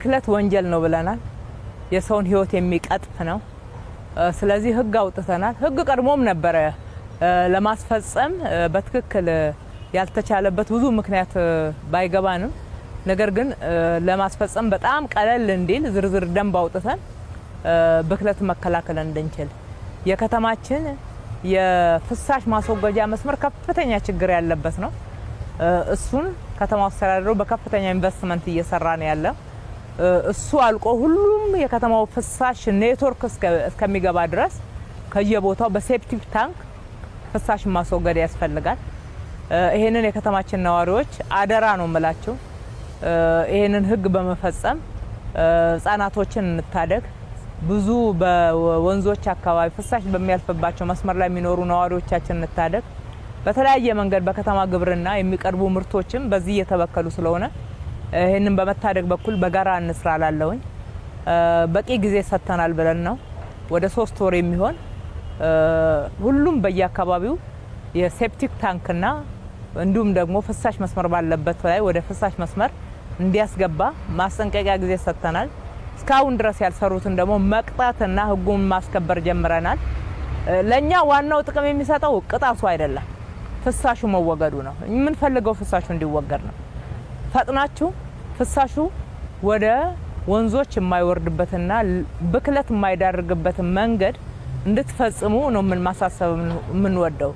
ክለት ወንጀል ነው ብለናል። የሰውን ህይወት የሚቀጥፍ ነው። ስለዚህ ህግ አውጥተናል። ህግ ቀድሞም ነበረ ለማስፈጸም በትክክል ያልተቻለበት ብዙ ምክንያት ባይገባንም ነገር ግን ለማስፈጸም በጣም ቀለል እንዲል ዝርዝር ደንብ አውጥተን ብክለት መከላከል እንድንችል የከተማችን የፍሳሽ ማስወገጃ መስመር ከፍተኛ ችግር ያለበት ነው። እሱን ከተማው አስተዳደሩ በከፍተኛ ኢንቨስትመንት እየሰራ ነው ያለው። እሱ አልቆ ሁሉም የከተማው ፍሳሽ ኔትወርክ እስከሚገባ ድረስ ከየቦታው በሴፕቲክ ታንክ ፍሳሽ ማስወገድ ያስፈልጋል። ይሄንን የከተማችን ነዋሪዎች አደራ ነው የምላችሁ። ይሄንን ህግ በመፈጸም ህጻናቶችን እንታደግ። ብዙ በወንዞች አካባቢ ፍሳሽ በሚያልፍባቸው መስመር ላይ የሚኖሩ ነዋሪዎቻችን እንታደግ። በተለያየ መንገድ በከተማ ግብርና የሚቀርቡ ምርቶችም በዚህ እየተበከሉ ስለሆነ ይሄንን በመታደግ በኩል በጋራ እንስራላለሁኝ። በቂ ጊዜ ሰጥተናል ብለን ነው ወደ 3 ወር የሚሆን ሁሉም በየአካባቢው የሴፕቲክ ታንክና እንዲሁም ደግሞ ፍሳሽ መስመር ባለበት ላይ ወደ ፍሳሽ መስመር እንዲያስገባ ማስጠንቀቂያ ጊዜ ሰጥተናል። እስካሁን ድረስ ያልሰሩትን ደግሞ መቅጣትና ህጉን ማስከበር ጀምረናል። ለኛ ዋናው ጥቅም የሚሰጠው ቅጣቱ አይደለም፣ ፍሳሹ መወገዱ ነው። የምንፈልገው ፍሳሹ እንዲወገድ ነው። ፈጥናችሁ ፍሳሹ ወደ ወንዞች የማይወርድበትና ብክለት የማይዳርግበት መንገድ እንድትፈጽሙ ነው ምን ማሳሰብ ምን ወደው